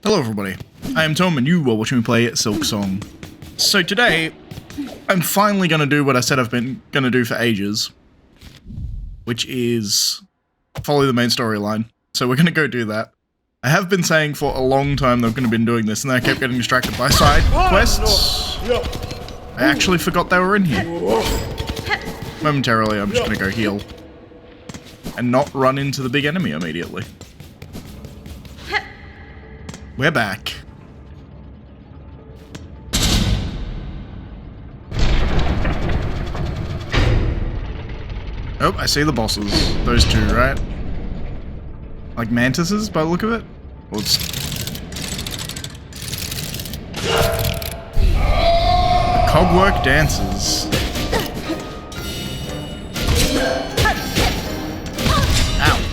Hello everybody, I am Tom and you are watching me play Silksong. So today, I'm finally going to do what I said I've been going to do for ages, which is follow the main storyline. So we're going to go do that. I have been saying for a long time that I've been doing this, and then I kept getting distracted by side quests. I actually forgot they were in here. Momentarily, I'm just going to go heal. And not run into the big enemy immediately. We're back. Oh, I see the bosses. Those two, right? Like mantises by the look of it? Well, it's... The Cogwork dancers. Ow.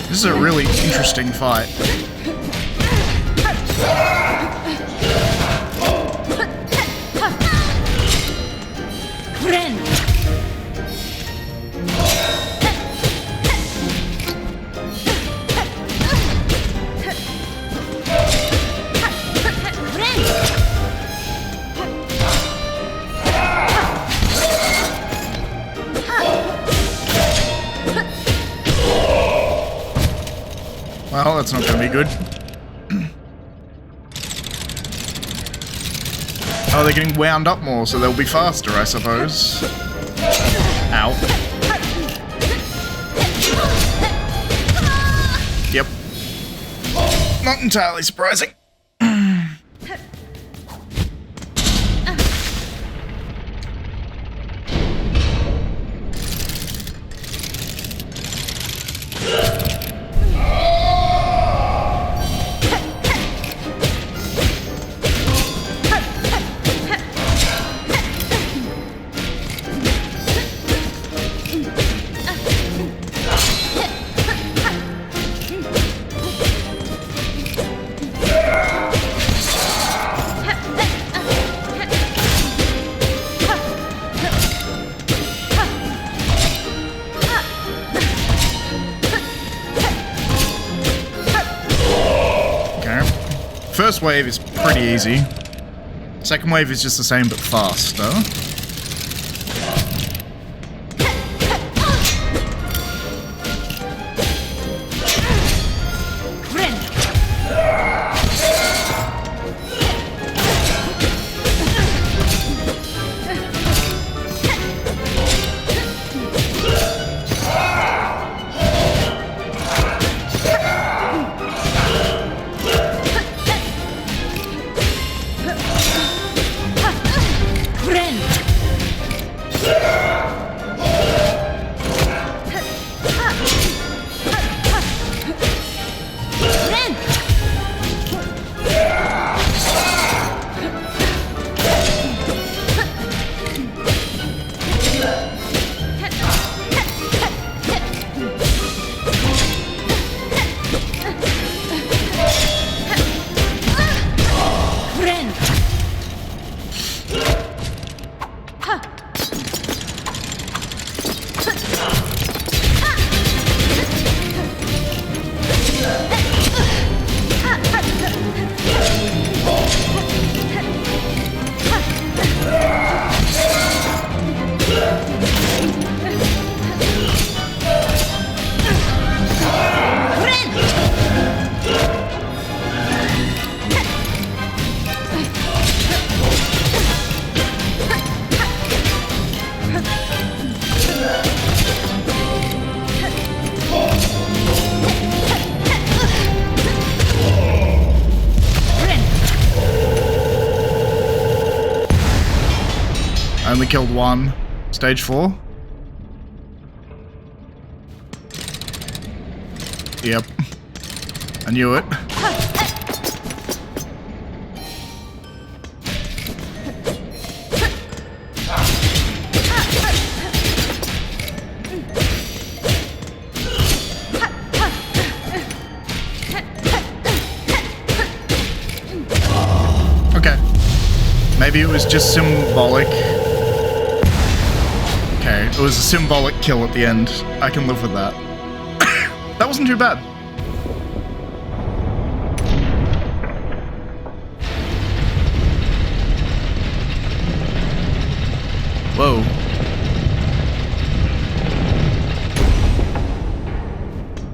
This is a really interesting fight. Well, that's not gonna be good. Oh, they're getting wound up more, so they'll be faster, I suppose. Ow. Yep. Not entirely surprising. First wave is pretty easy. Second wave is just the same but faster. I only killed one. Stage 4? Yep. I knew it. Okay. Maybe it was just symbolic. Okay, it was a symbolic kill at the end. I can live with that. That wasn't too bad. Whoa.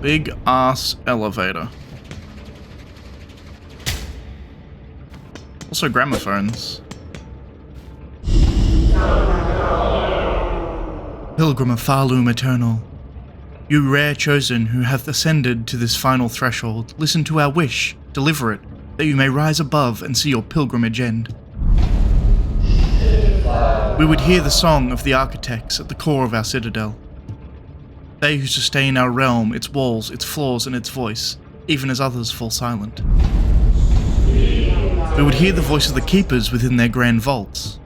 Big ass elevator. Also gramophones. Pilgrim of Farloom Eternal, you rare chosen who hath ascended to this final threshold, listen to our wish, deliver it, that you may rise above and see your pilgrimage end. We would hear the song of the architects at the core of our citadel. They who sustain our realm, its walls, its floors, and its voice, even as others fall silent. We would hear the voice of the keepers within their grand vaults.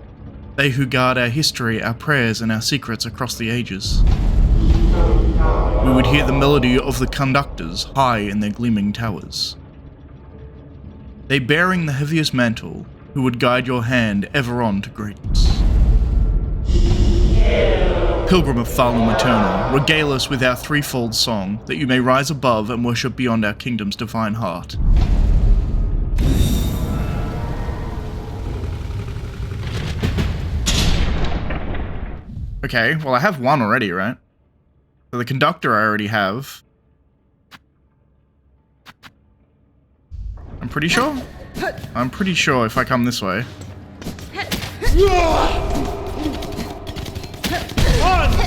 They who guard our history, our prayers, and our secrets across the ages. We would hear the melody of the conductors high in their gleaming towers. They bearing the heaviest mantle, who would guide your hand ever on to greatness. Pilgrim of Farloom Eternal, regale us with our threefold song, that you may rise above and worship beyond our kingdom's divine heart. Okay, well I have one already, right? So the conductor I already have. I'm pretty sure? I'm pretty sure if I come this way.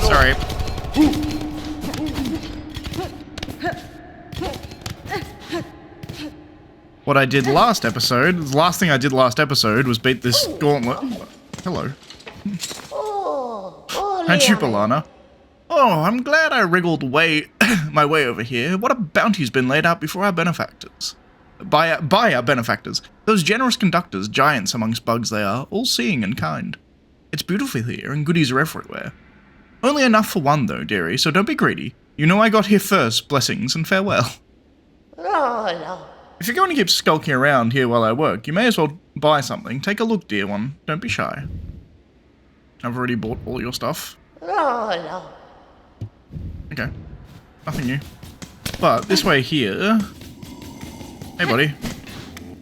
Sorry. What I did last episode, the last thing I did last episode was beat this gauntlet. Hello. And you, Balana. Oh, I'm glad I wriggled my way over here. What a bounty's been laid out before our benefactors. By our benefactors. Those generous conductors, giants amongst bugs they are, all seeing and kind. It's beautiful here, and goodies are everywhere. Only enough for one, though, dearie, so don't be greedy. You know I got here first. Blessings and farewell. No. If you're going to keep skulking around here while I work, you may as well buy something. Take a look, dear one. Don't be shy. I've already bought all your stuff. No. Okay. Nothing new. But this way here... Hey, buddy.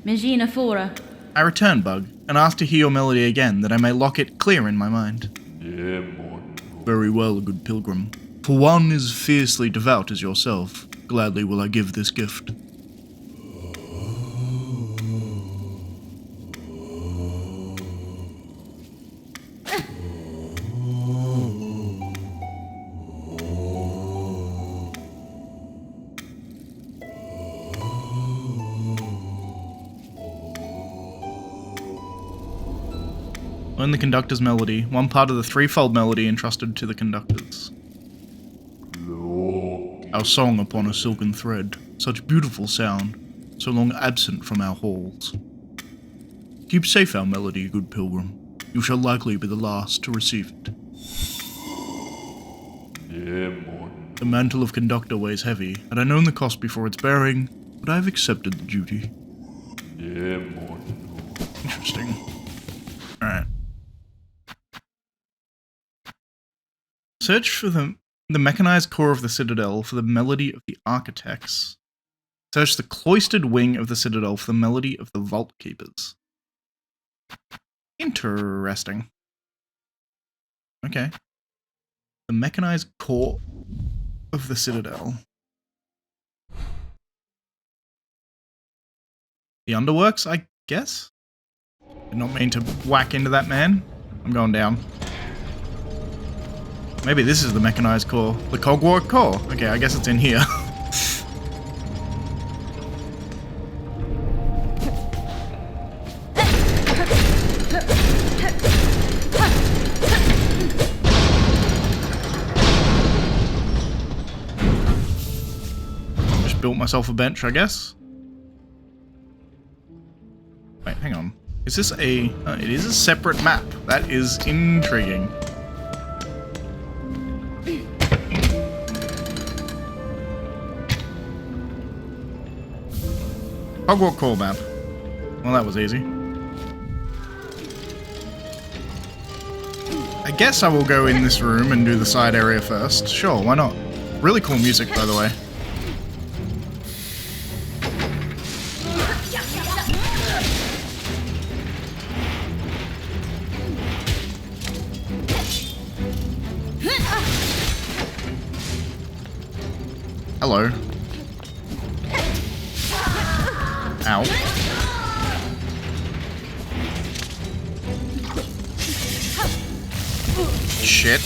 Magina Fora. I return, Bug, and ask to hear your melody again, that I may lock it clear in my mind. Yeah, boy. Very well, good pilgrim. For one as fiercely devout as yourself, gladly will I give this gift. Learn the conductor's melody, one part of the threefold melody entrusted to the conductors. Our song upon a silken thread, such beautiful sound, so long absent from our halls. Keep safe our melody, good pilgrim. You shall likely be the last to receive it. Yeah, boy. The mantle of conductor weighs heavy. Had I known the cost before its bearing, would I have accepted the duty? Yeah, boy. Interesting. Alright. Search for the mechanized core of the citadel for the melody of the architects. Search the cloistered wing of the citadel for the melody of the Vaultkeepers. Interesting. Okay. The mechanized core of the citadel. The underworks, I guess? Did not mean to whack into that man. I'm going down. Maybe this is the mechanized core. The Cogwork Core. Okay, I guess it's in here. Just built myself a bench, I guess. Wait, hang on. Is this a... it is a separate map. That is intriguing. Cogwork Core map. Well, that was easy. I guess I will go in this room and do the side area first. Sure, why not? Really cool music, by the way. Hello. Ow. Shit.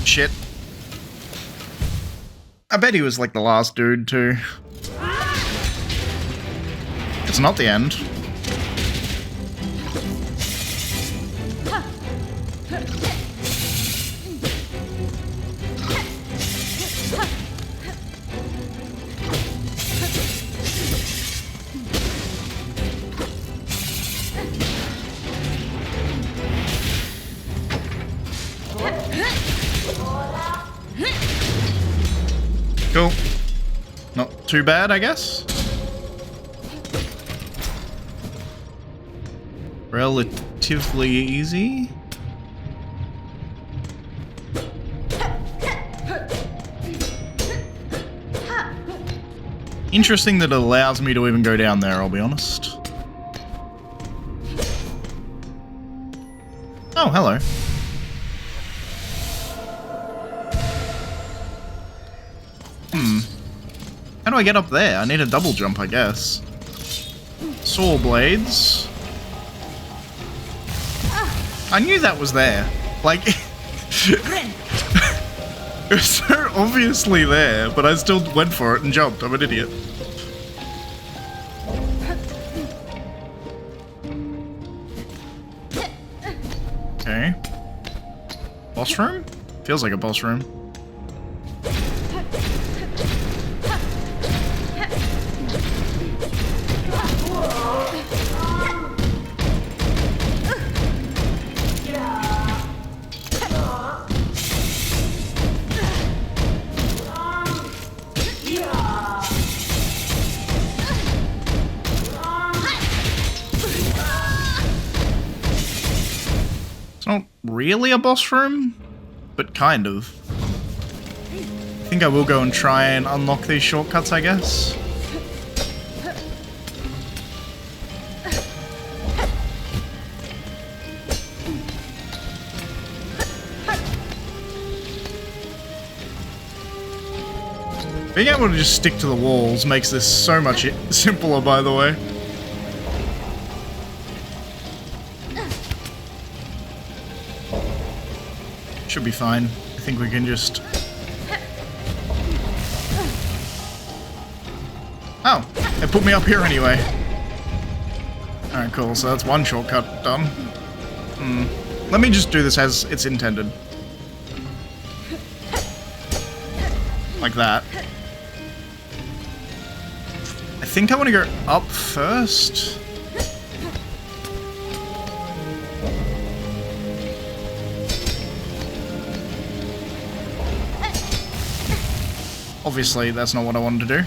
Shit. I bet he was like the last dude too. It's not the end. Cool. Not too bad, I guess. Relatively easy. Interesting that it allows me to even go down there, I'll be honest. Oh, hello. How do I get up there? I need a double jump, I guess. Saw blades. I knew that was there. Like, it was so obviously there, but I still went for it and jumped. I'm an idiot. Okay. Boss room? Feels like a boss room. It's not really a boss room, but kind of. I think I will go and try and unlock these shortcuts, I guess. Being able to just stick to the walls makes this so much simpler, by the way. Should be fine. I think we can just... Oh, it put me up here anyway. Alright, cool. So that's one shortcut done. Let me just do this as it's intended. Like that. I think I want to go up first. Obviously, that's not what I wanted to do.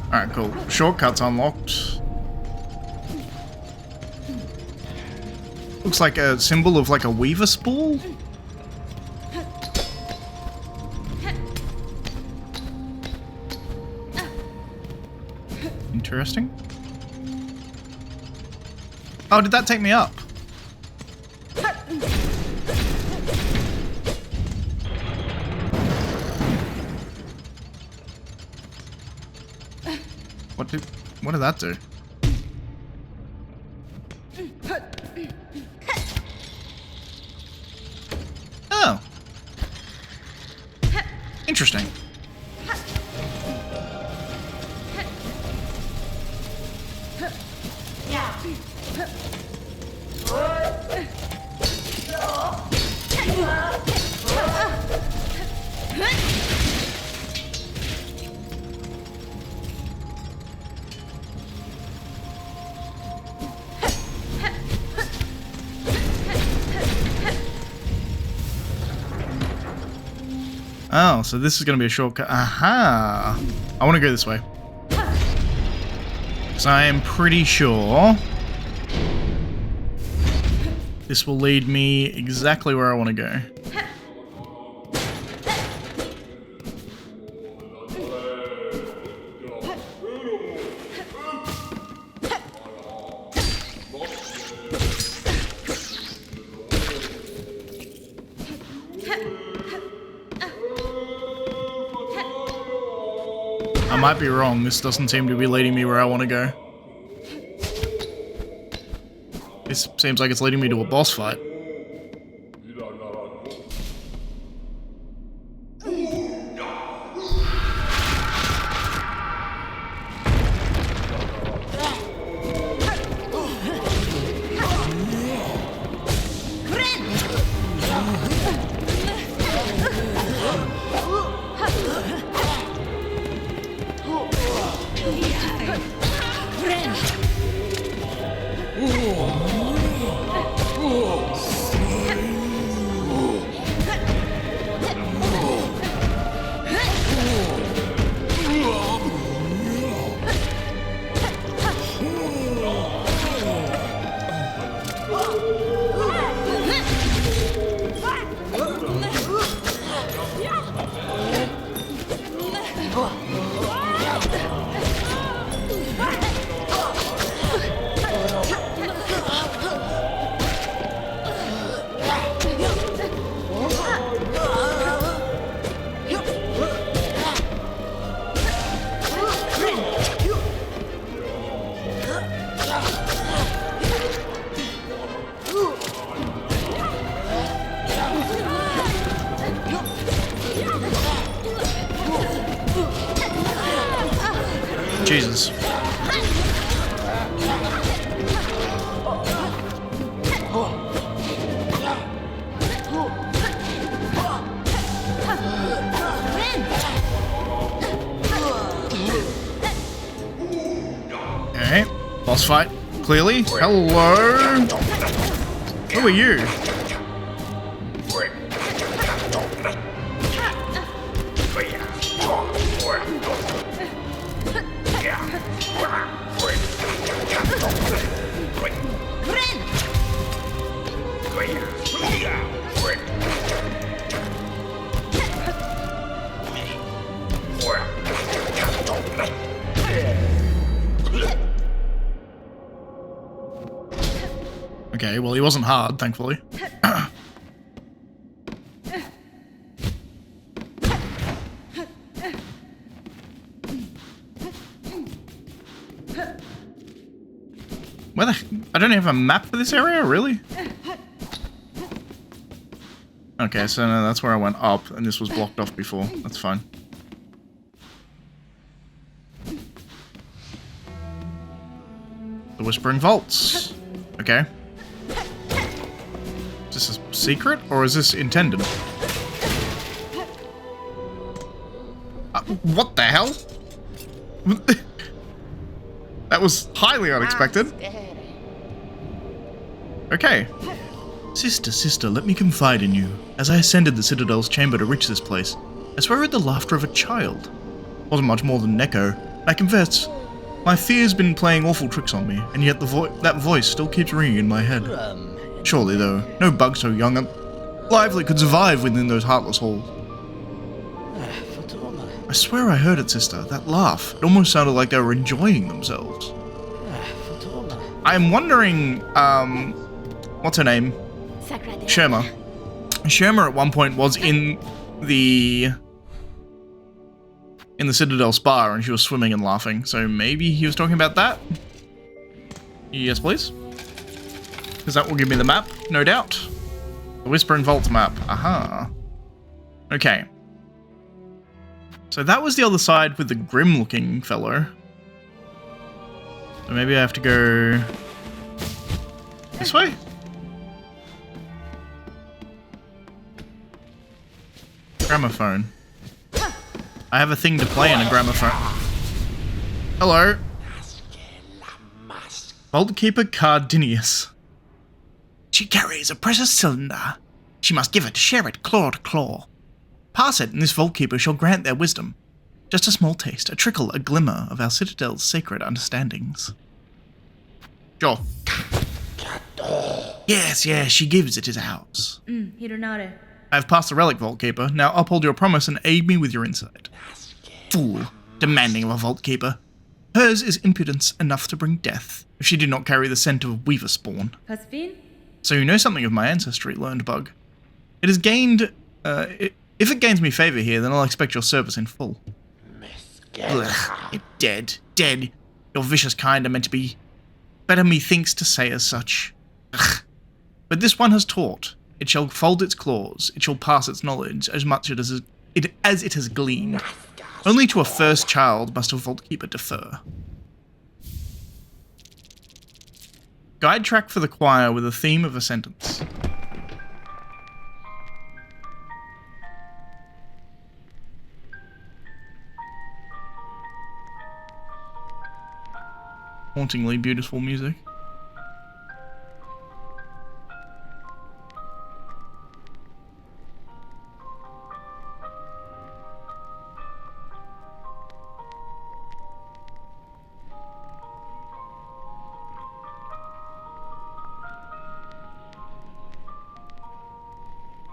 Alright, cool. Shortcuts unlocked. Looks like a symbol of like a weaver spool. Interesting. Oh, did that take me up? What did... What did that do? Oh. Interesting. Oh, so this is going to be a shortcut. Aha! I want to go this way. So I am pretty sure this will lead me exactly where I want to go. I might be wrong, this doesn't seem to be leading me where I want to go. This seems like it's leading me to a boss fight. Jesus. Alright, boss fight, clearly. Hello? Who are you? Okay, well, he wasn't hard, thankfully. Where the... I don't have a map for this area, really? Okay, so no, that's where I went up, and this was blocked off before. That's fine. The Whispering Vaults. Okay. Is this a secret, or is this intended? What the hell? That was highly unexpected. Okay. Sister, let me confide in you. As I ascended the Citadel's chamber to reach this place, I swear I heard the laughter of a child. Wasn't much more than an echo. I confess, my fear's been playing awful tricks on me, and yet that voice still keeps ringing in my head. Surely, though, no bug so young and lively could survive within those heartless halls. I swear I heard it, sister. That laugh. It almost sounded like they were enjoying themselves. I'm wondering, what's her name? Sherma. Sherma at one point was in the in the Citadel Spa and she was swimming and laughing. So maybe he was talking about that? Yes, please. Because that will give me the map, no doubt. The Whispering Vaults map. Aha. Okay. So that was the other side with the grim-looking fellow. So maybe I have to go this way? Gramophone. I have a thing to play in a gramophone. Hello. Vaultkeeper Cardinius. She carries a precious cylinder. She must give it, share it, claw to claw. Pass it, and this Vaultkeeper shall grant their wisdom. Just a small taste, a trickle, a glimmer of our Citadel's sacred understandings. Sure. Yes, she gives, it is ours. Hironare. I have passed the relic, Vaultkeeper. Now uphold your promise and aid me with your insight. Fool, demanding of a Vaultkeeper. Hers is impudence enough to bring death, if she did not carry the scent of weaver spawn. Pasvin? So you know something of my ancestry, learned bug. It has gained... if it gains me favour here, then I'll expect your service in full. Ugh, you're dead. Dead. Your vicious kind are meant to be... better methinks to say as such. Ugh. But this one has taught. It shall fold its claws, it shall pass its knowledge, as much as it has gleaned. Only to a first child must a Vaultkeeper defer. Guide track for the choir with a theme of a sentence. Hauntingly beautiful music.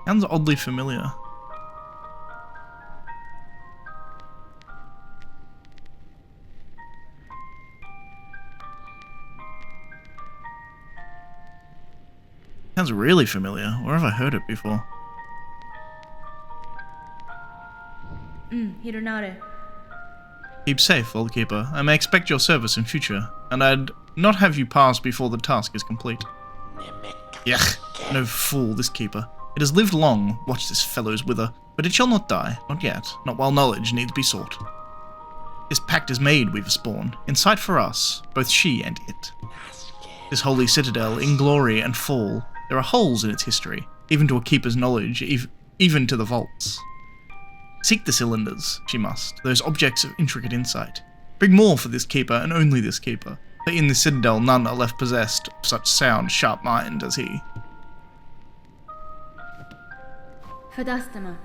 Sounds oddly familiar. Sounds really familiar. Where have I heard it before? Hironare. Keep safe, Vaultkeeper. I may expect your service in future, and I'd not have you pass before the task is complete. Yuck, no fool, this keeper. It has lived long, watch this fellow's wither, but it shall not die, not yet, not while knowledge needs be sought. This pact is made, weaver spawn, in sight for us, both she and it. This holy citadel, in glory and fall, there are holes in its history, even to a keeper's knowledge, even to the vaults. Seek the cylinders, she must, those objects of intricate insight. Bring more for this keeper, and only this keeper, for in this citadel none are left possessed of such sound, sharp mind as he. Fadastama.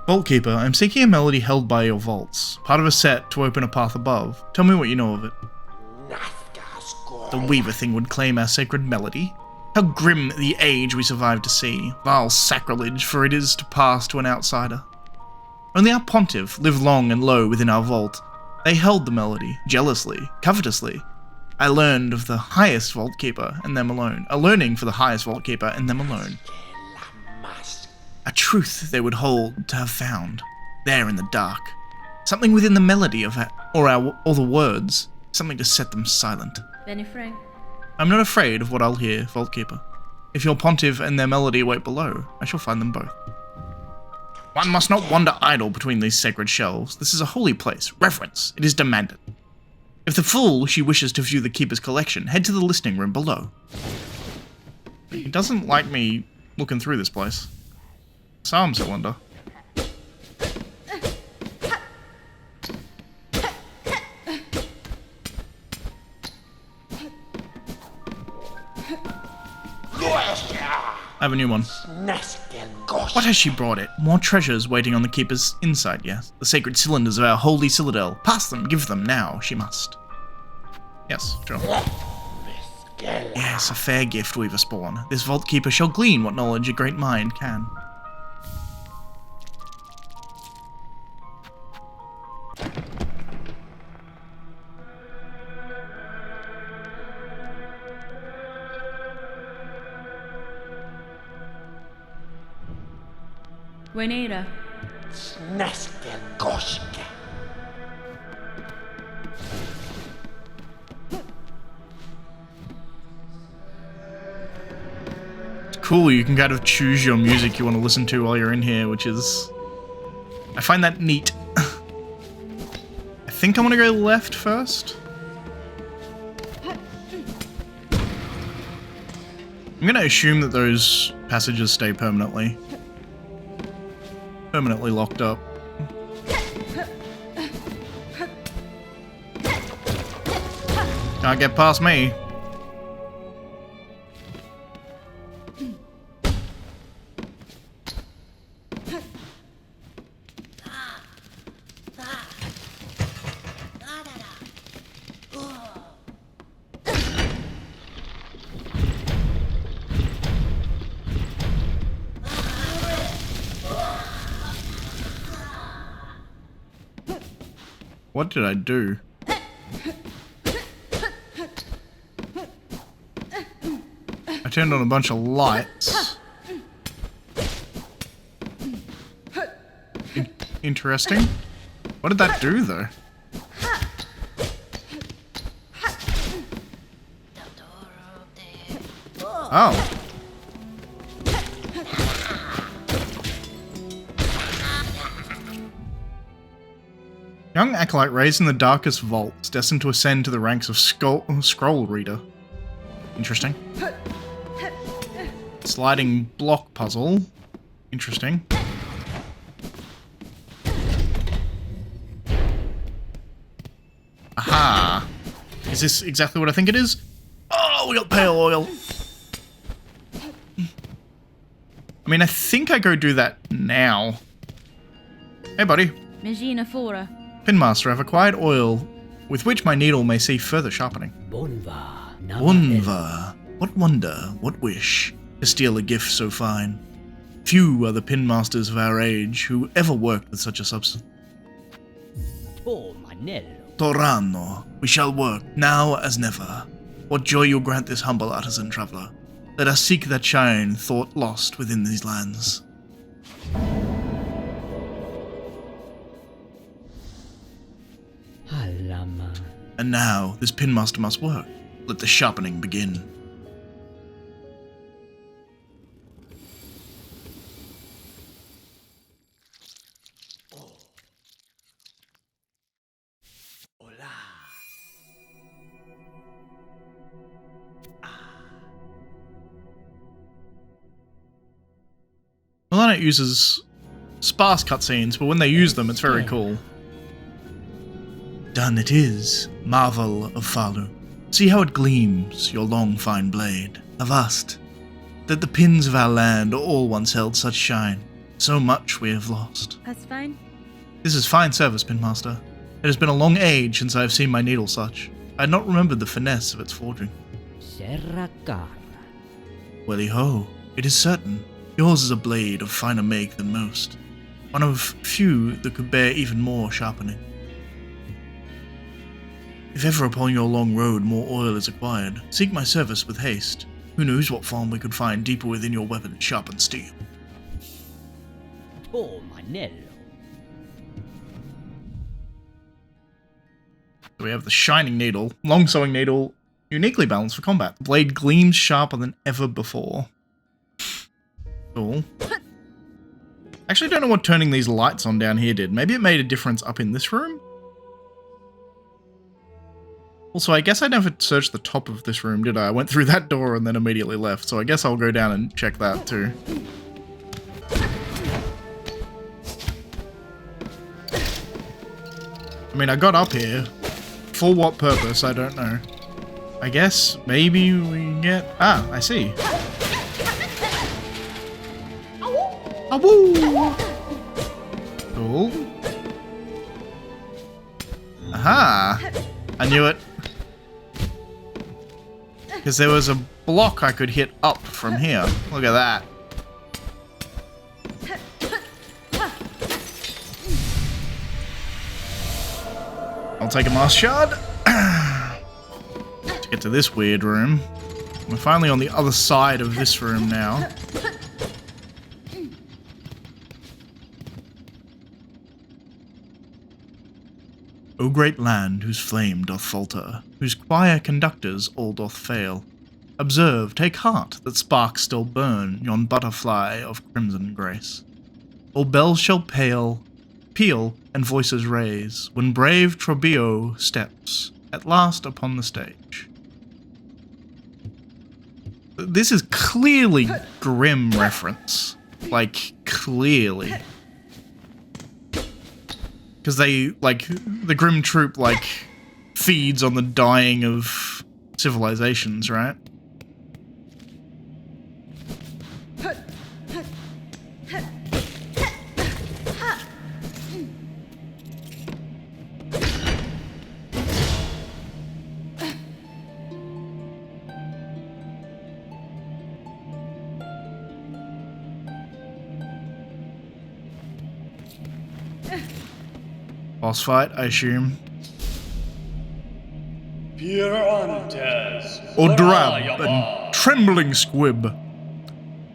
Vaultkeeper, I am seeking a melody held by your vaults, part of a set to open a path above. Tell me what you know of it. The weaver thing would claim our sacred melody? How grim the age we survived to see, vile sacrilege, for it is to pass to an outsider. Only our pontiff lived long and low within our vault. They held the melody, jealously, covetously. I learned of the highest Vaultkeeper and them alone, a learning for the highest Vaultkeeper and them alone. A truth they would hold to have found, there in the dark. Something within the melody of it, or the words, something to set them silent. Benny Frank. I'm not afraid of what I'll hear, Vaultkeeper. If your pontiff and their melody wait below, I shall find them both. One must not wander idle between these sacred shelves. This is a holy place. Reverence. It is demanded. If the fool she wishes to view the keeper's collection, head to the listening room below. He doesn't like me looking through this place. Psalm cylinder. I have a new one. What has she brought it? More treasures waiting on the keeper's inside, yes. The sacred cylinders of our holy citadel. Pass them, give them, now, she must. Yes, sure. Yes, a fair gift, weaver spawn. This Vaultkeeper shall glean what knowledge a great mind can. Wenera. Snaskelgoske. It's cool, you can kind of choose your music you want to listen to while you're in here, which is... I find that neat. I think I want to go left first. I'm going to assume that those passages stay permanently locked up. Can't get past me. What did I do? I turned on a bunch of lights. Interesting. What did that do, though? Oh. Young acolyte raised in the darkest vaults, destined to ascend to the ranks of scroll reader. Interesting. Sliding block puzzle. Interesting. Aha! Is this exactly what I think it is? Oh, we got pale oil! I mean, I think I go do that now. Hey, buddy. Magina Fora. Pinmaster, I've acquired oil with which my needle may see further sharpening. Wonva. What wonder, what wish, to steal a gift so fine. Few are the pinmasters of our age who ever worked with such a substance. Torano, we shall work, now as never. What joy you'll grant this humble artisan traveller. Let us seek that shine, thought lost within these lands. And now, this pinmaster must work. Let the sharpening begin. Well, I don't uses sparse cutscenes, but when they use them, it's very cool. Done it is, marvel of Falu. See how it gleams, your long fine blade. Avast, that the pins of our land all once held such shine. So much we have lost. That's fine. This is fine service, Pinmaster. It has been a long age since I have seen my needle such. I had not remembered the finesse of its forging. Welly ho, it is certain. Yours is a blade of finer make than most. One of few that could bear even more sharpening. If ever upon your long road more oil is acquired, seek my service with haste. Who knows what farm we could find deeper within your weapon, sharpened steel. Oh, Manello. So we have the shining needle, long sewing needle, uniquely balanced for combat. The blade gleams sharper than ever before. Cool. Actually, don't know what turning these lights on down here did. Maybe it made a difference up in this room? Also, I guess I never searched the top of this room, did I? I went through that door and then immediately left, so I guess I'll go down and check that too. I mean, I got up here. For what purpose, I don't know. I guess maybe we get... Ah, I see. Awoo! Cool. Aha! I knew it. Because there was a block I could hit up from here. Look at that. I'll take a Master Shard. To get to this weird room. We're finally on the other side of this room now. O great land whose flame doth falter, whose choir conductors all doth fail, observe, take heart, that sparks still burn yon butterfly of crimson grace. All bells shall peal, and voices raise, when brave Trobbio steps at last upon the stage. This is clearly Grimm reference. Like, clearly. Because they, like, the Grimm troupe, like, feeds on the dying of civilizations, right? Boss fight, I assume. Or drab and trembling squib.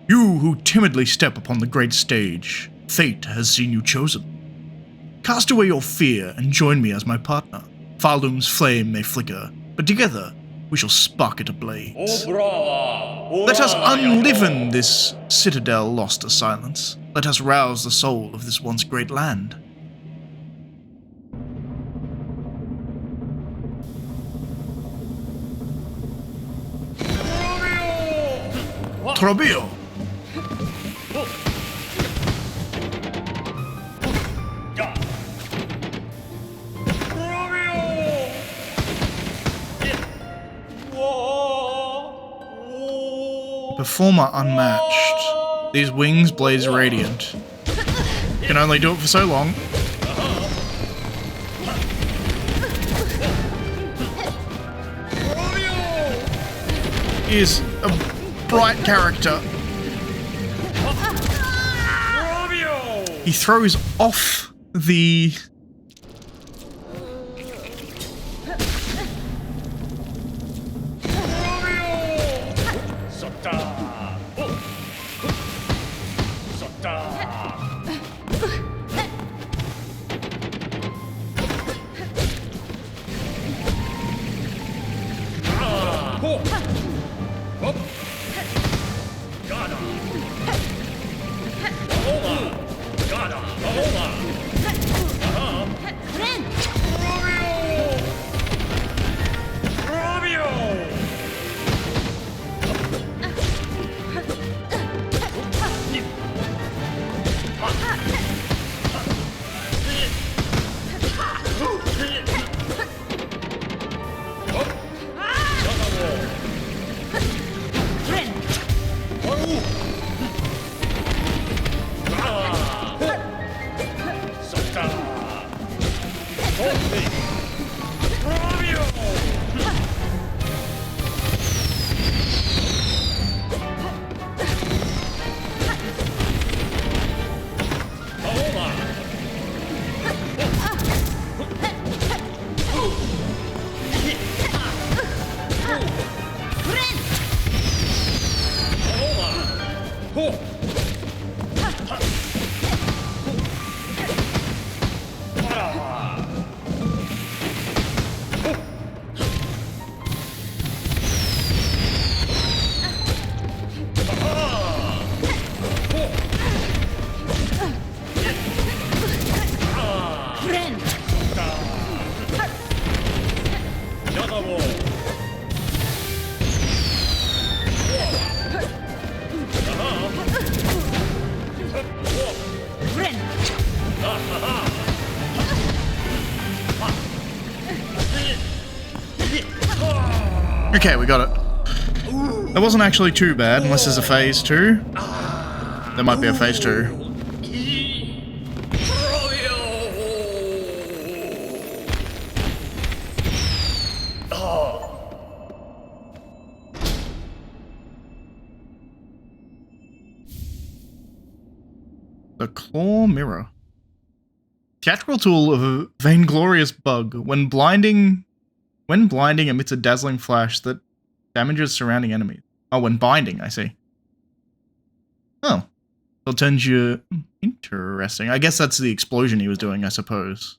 You who timidly step upon the great stage, fate has seen you chosen. Cast away your fear and join me as my partner. Falum's flame may flicker, but together we shall spark it ablaze. Let us unliven this citadel lost to silence. Let us rouse the soul of this once great land. Trobbio! Performer unmatched. These wings blaze radiant. Can only do it for so long. He is a bright character. He throws off the... Okay, we got it. That wasn't actually too bad, unless there's a phase 2. There might be a phase 2. The Claw Mirror. Theatrical tool of a vainglorious bug. When blinding emits a dazzling flash that damages surrounding enemies. Oh, when binding, I see. Oh. It'll turn you... Interesting. I guess that's the explosion he was doing, I suppose.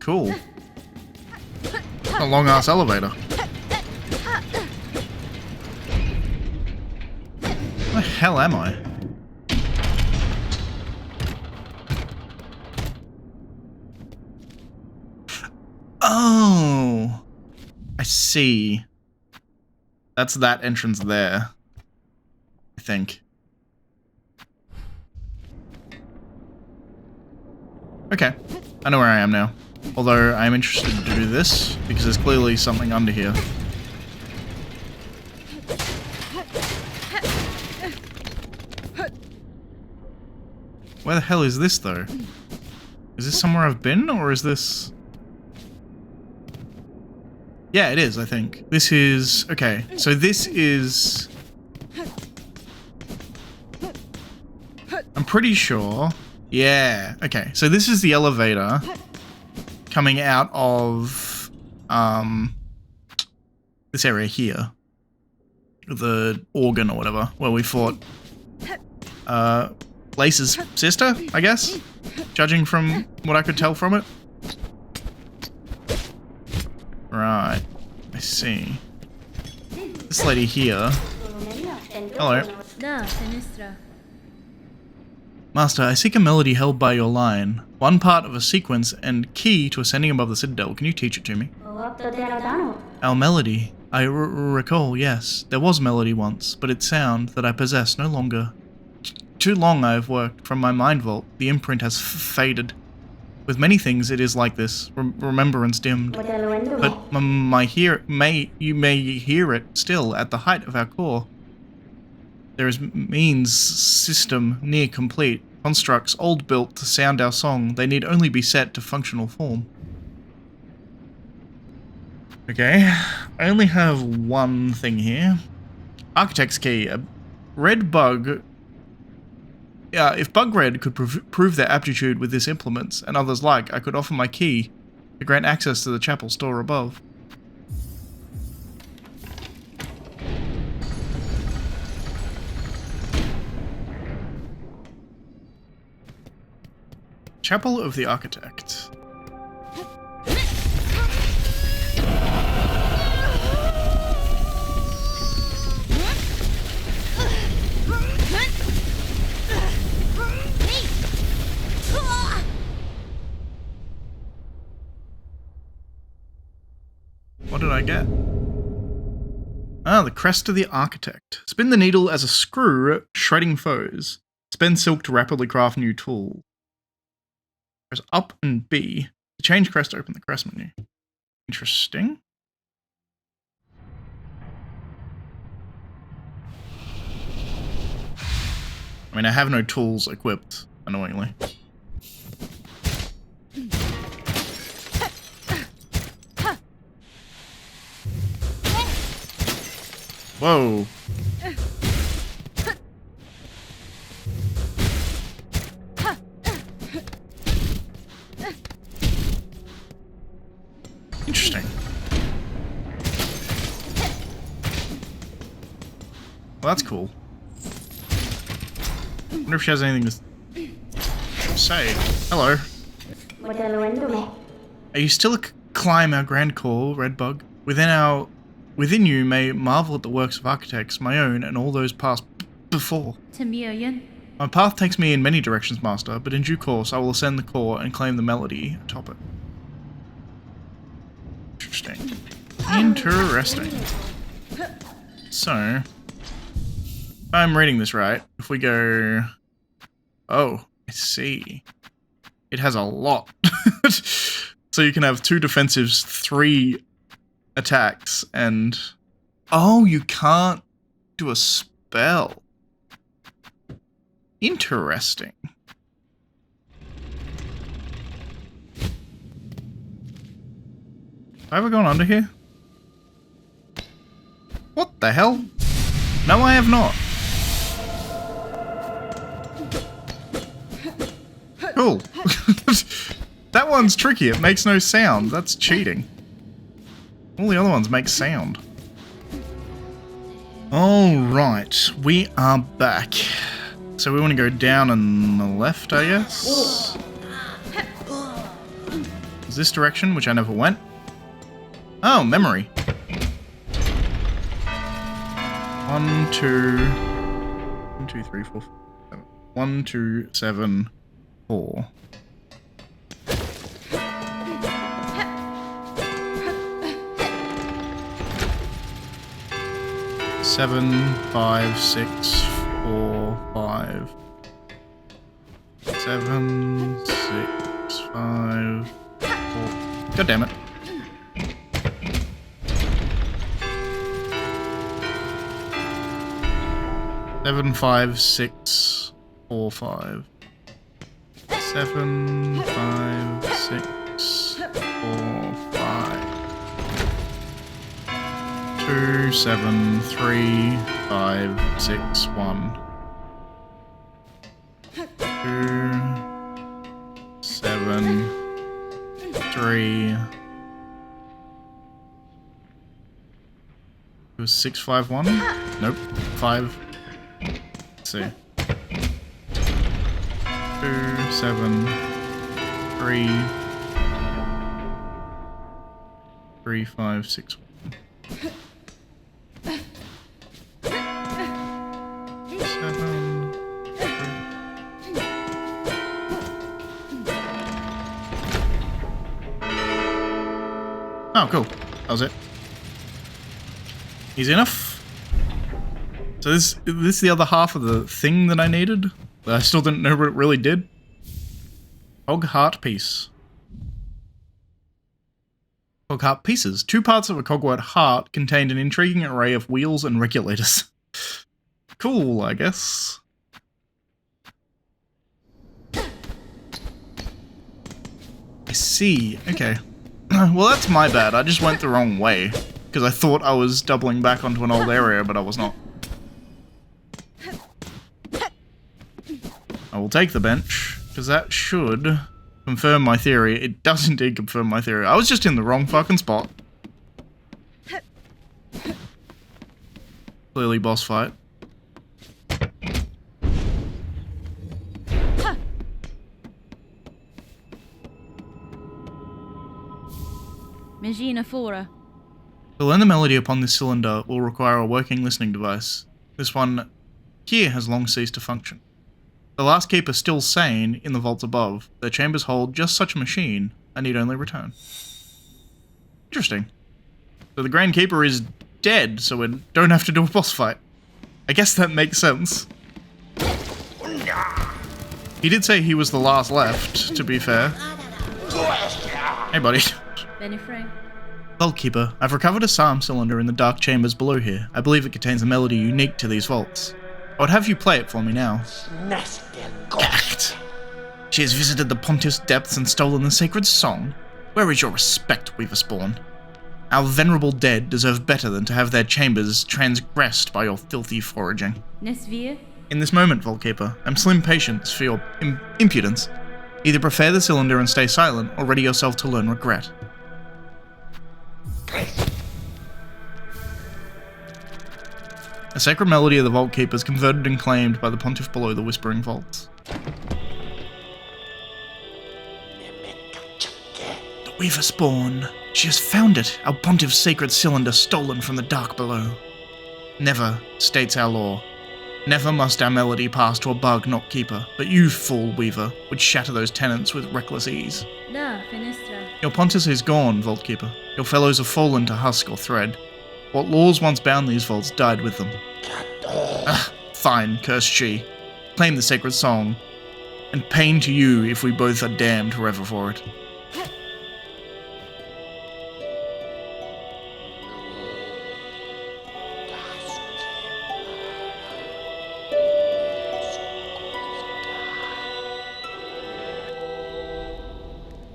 cool. A long ass elevator. Where the hell am I? Oh, I see. That's that entrance there, I think. Okay, I know where I am now. Although I'm interested to do this because there's clearly something under here. Where the hell is this though? Is this somewhere I've been, or is this... Yeah, it is, I think. This is... Okay, so this is... I'm pretty sure... Yeah, okay. So this is the elevator coming out of this area here. The organ or whatever, where we fought Lace's sister, I guess? Judging from what I could tell from it. Right, I see. This lady here. Hello. Da, Sinistra. Master, I seek a melody held by your line. One part of a sequence and key to ascending above the citadel. Can you teach it to me? Our melody. I recall, yes. There was melody once, but its sound that I possess no longer. Too long I have worked from my mind vault. The imprint has faded. With many things it is like this, remembrance dimmed. But you may hear it still at the height of our core. There is means system near complete. Constructs old built to sound our song. They need only be set to functional form. Okay, I only have one thing here. Architect's key. A red bug. If Bug Red could prove their aptitude with this implements, and others like, I could offer my key to grant access to the chapel store above. Chapel of the Architect. What did I get? Ah, the crest of the Architect. Spin the needle as a screw, shredding foes. Spend silk to rapidly craft new tools. Press up and B to change crest to open the crest menu. Interesting. I mean, I have no tools equipped, annoyingly. Whoa. Interesting. Well, that's cool. I wonder if she has anything to say. Hello. Are you still climb our grand core, Redbug? Within you may marvel at the works of architects, my own, and all those passed before. My path takes me in many directions, Master, but in due course I will ascend the core and claim the melody atop it. Interesting. Interesting. So, if I'm reading this right, if we go... Oh, I see. It has a lot. So you can have 2 defensives, 3 attacks, and... Oh, you can't do a spell. Interesting. Have I ever gone under here? What the hell? No, I have not. Cool. That one's tricky. It makes no sound. That's cheating. All the other ones make sound. Alright, we are back. So we want to go down on the left, I guess? Is this direction, which I never went. Oh, memory. 1, 2, 1, 2, 3, 4, 7. 1, 2, 7, 4. 7, 5, 6, 4, 5. 7, 6, 5, 4. God damn it. Seven, 5, 6, 4, 5. 7, 5, 6, 4, 5. 2, 7, 3, 5, 6, 1. 2, 7, 3. It was 6, 5, 1? Nope. 5. Let's see. 2, 7, 3, 3, 5, 6, 1. 7, 3. Oh, cool. That was it. Easy enough. So this is the other half of the thing that I needed, but I still didn't know what it really did. Cog heart piece. Cog heart pieces. 2 parts of a cogwork heart contained an intriguing array of wheels and regulators. Cool, I guess. I see. Okay. Well, that's my bad. I just went the wrong way, because I thought I was doubling back onto an old area, but I was not. I will take the bench, because that should confirm my theory. It does indeed confirm my theory. I was just in the wrong fucking spot. Clearly boss fight. Magina Fora. To learn the melody upon this cylinder will require a working listening device. This one here has long ceased to function. The last keeper still sane in the vaults above. Their chambers hold just such a machine. I need only return. Interesting. So the Grand Keeper is dead, so we don't have to do a boss fight. I guess that makes sense. He did say he was the last left, to be fair. Hey, buddy. Benny Frank. Vaultkeeper, I've recovered a psalm cylinder in the dark chambers below here. I believe it contains a melody unique to these vaults. I would have you play it for me now. Act. She has visited the Pontiff's depths and stolen the sacred song. Where is your respect, Weaverspawn? Our venerable dead deserve better than to have their chambers transgressed by your filthy foraging. Nesvir. In this moment, Vaultkeeper, I'm slim patience for your impudence. Either prepare the cylinder and stay silent, or ready yourself to learn regret. A sacred melody of the Vaultkeeper is converted and claimed by the Pontiff below the Whispering Vaults. The Weaver Spawn. She has found it, our Pontiff's sacred cylinder stolen from the dark below. Never, states our law, never must our melody pass to a bug not keeper, but you, fool Weaver, would shatter those tenants with reckless ease. Da, Finestra. Your Pontiff is gone, Vaultkeeper. Your fellows have fallen to husk or thread. What laws once bound these vaults died with them. Fine, cursed she. Claim the sacred song, and pain to you if we both are damned forever for it.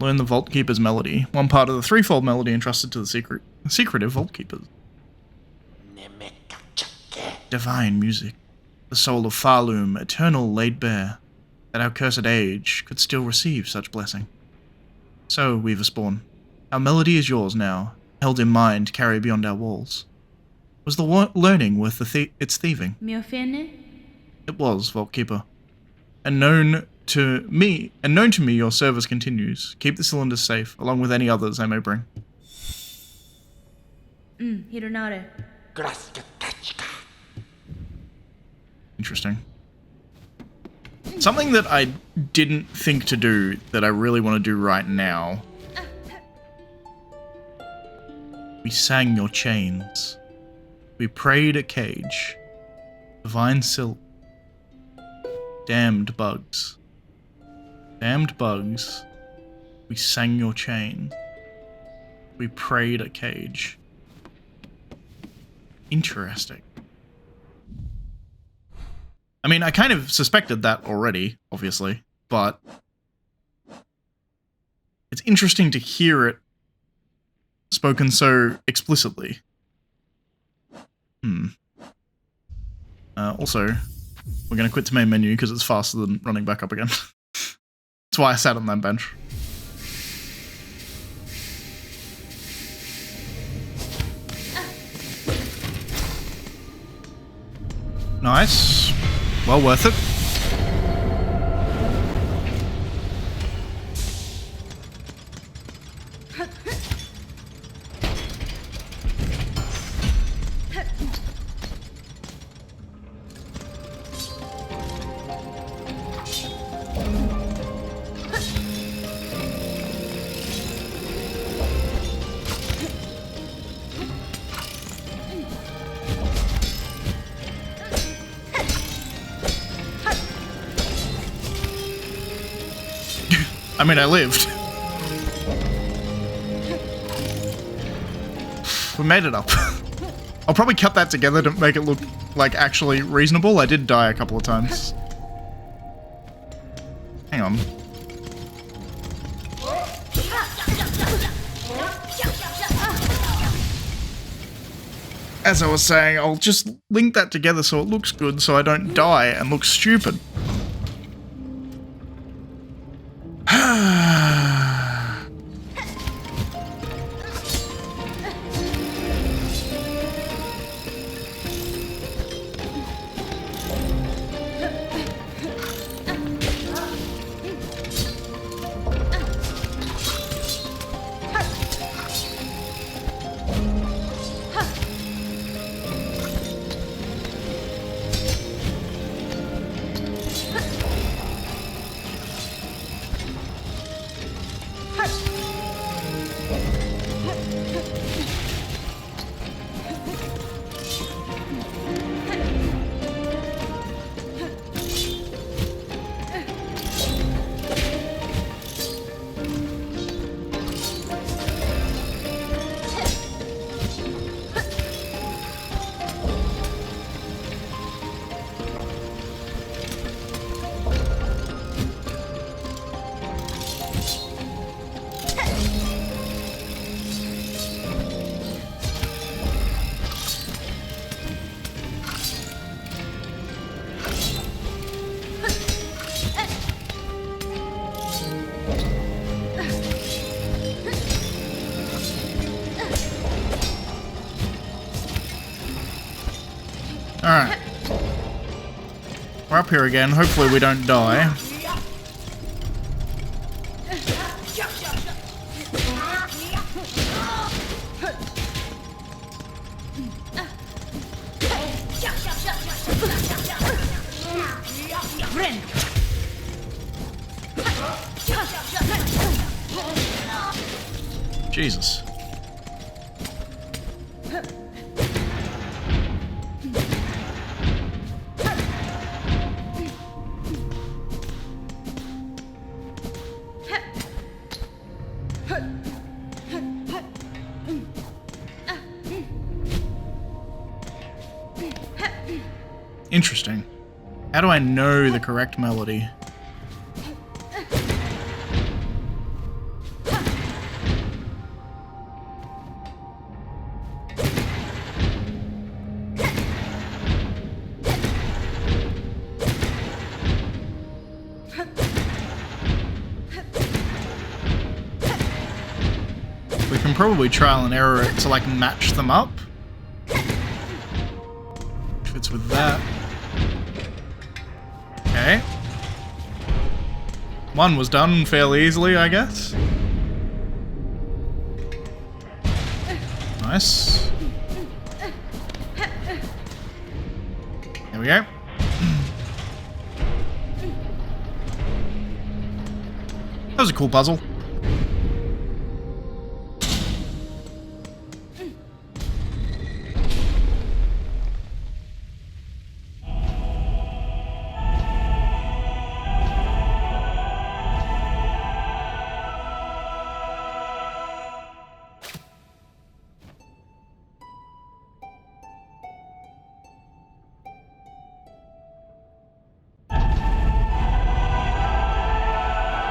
Learn the Vaultkeeper's melody, one part of the threefold melody entrusted to the secretive Vaultkeepers. Divine music, the soul of Farloom, eternal laid bare, that our cursed age could still receive such blessing. So, Weaverspawn, our melody is yours now, held in mind to carry beyond our walls. Was the learning worth its thieving? Miofene. It was, Vaultkeeper, and known to me, and known to me, your service continues. Keep the cylinders safe, along with any others I may bring. Hironare. Interesting. Something that I didn't think to do that I really want to do right now. We sang your chains. We prayed a cage. Divine silk. Damned bugs. Damned bugs. We sang your chain. We prayed a cage. Interesting. I mean, I kind of suspected that already, obviously, but it's interesting to hear it spoken so explicitly. Also, we're going to quit the main menu because it's faster than running back up again. That's why I sat on that bench. Nice. Well worth it. I mean, I lived. We made it up. I'll probably cut that together to make it look like actually reasonable. I did die a couple of times. Hang on. As I was saying, I'll just link that together so it looks good so I don't die and look stupid. Alright. We're up here again. Hopefully we don't die. Jesus. Interesting. How do I know the correct melody? We can probably trial and error it to like match them up. Fits with that. Okay. One was done fairly easily, I guess. Nice. There we go. That was a cool puzzle.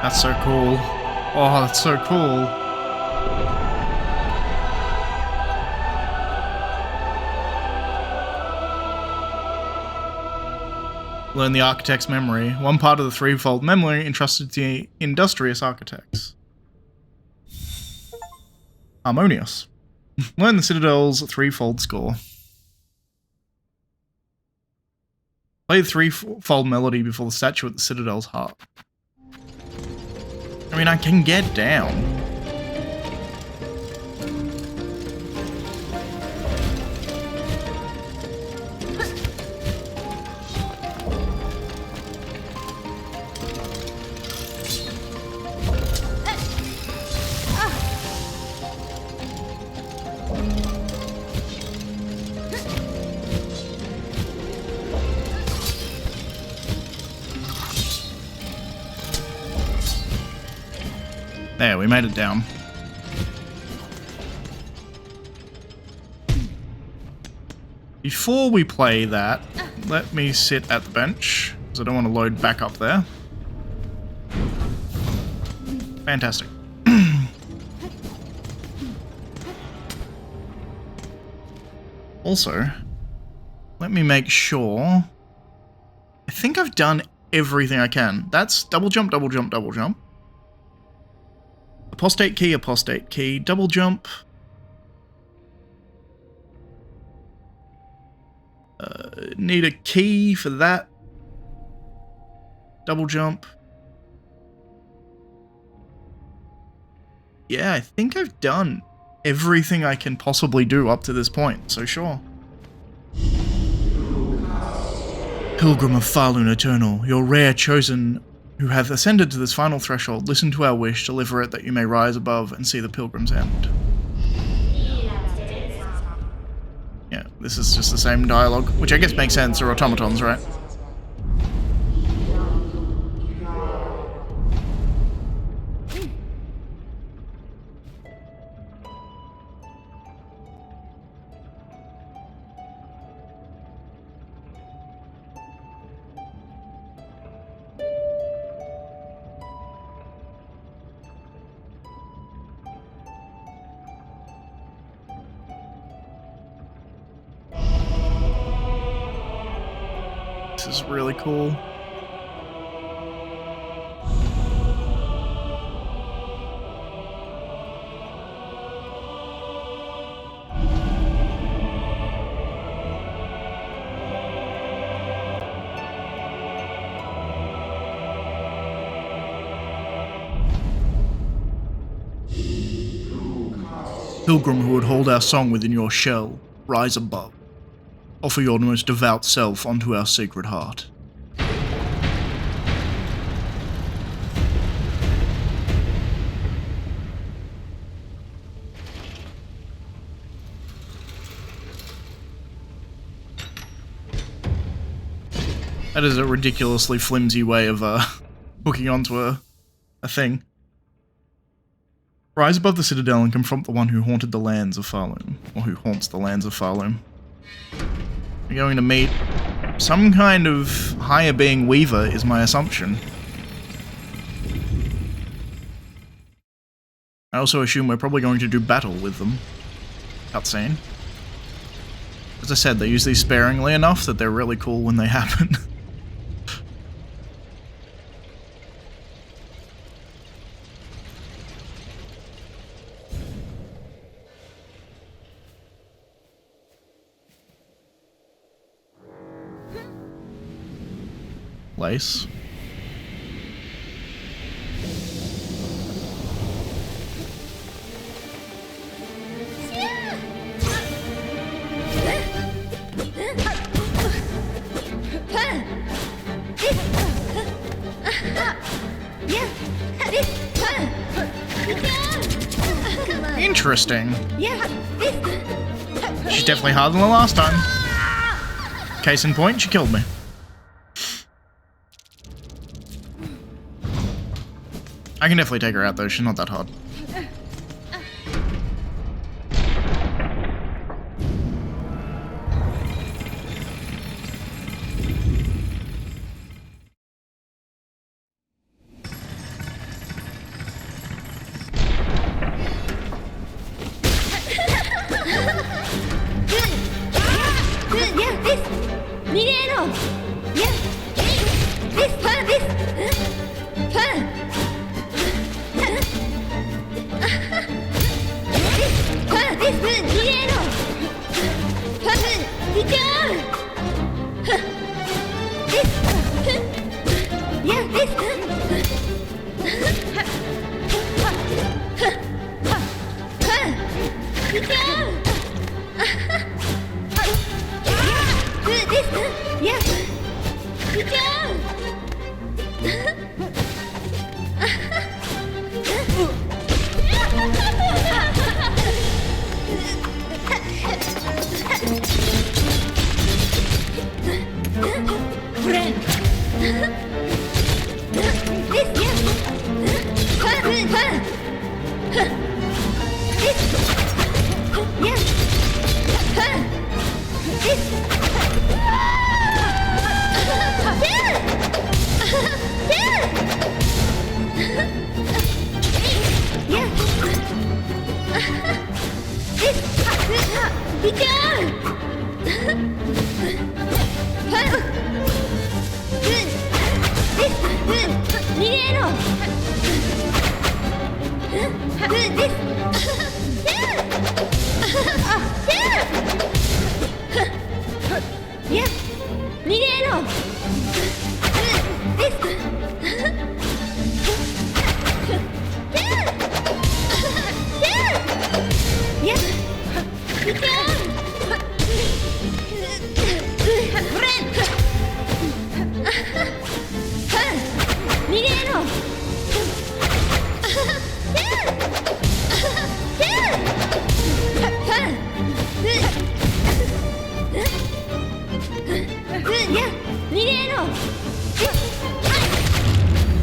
That's so cool. Oh, that's so cool. Learn the architect's memory. One part of the threefold memory entrusted to the industrious architects. Harmonious. Learn the Citadel's threefold score. Play the threefold melody before the statue at the Citadel's heart. I mean, I can get down. There, we made it down. Before we play that, let me sit at the bench, because I don't want to load back up there. Fantastic. Also, let me make sure. I think I've done everything I can. That's double jump, double jump, double jump. Apostate key, double jump. Need a key for that. Double jump. Yeah, I think I've done everything I can possibly do up to this point, so sure. Pilgrim of Falun Eternal, your rare chosen who have ascended to this final threshold, listen to our wish, deliver it that you may rise above and see the pilgrim's end. Yeah, this is just the same dialogue, which I guess makes sense, they're automatons, right? This is really cool. Pilgrim who would hold our song within your shell, rise above. Offer your most devout self onto our sacred heart. That is a ridiculously flimsy way of hooking onto a thing. Rise above the citadel and confront the one who haunted the lands of Falun, or who haunts the lands of Falun. You're going to meet some kind of higher being weaver, is my assumption. I also assume we're probably going to do battle with them. Cutscene. As I said, they use these sparingly enough that they're really cool when they happen. Lace. Interesting. She's definitely harder than the last time. Case in point, she killed me. I can definitely take her out though, she's not that hard.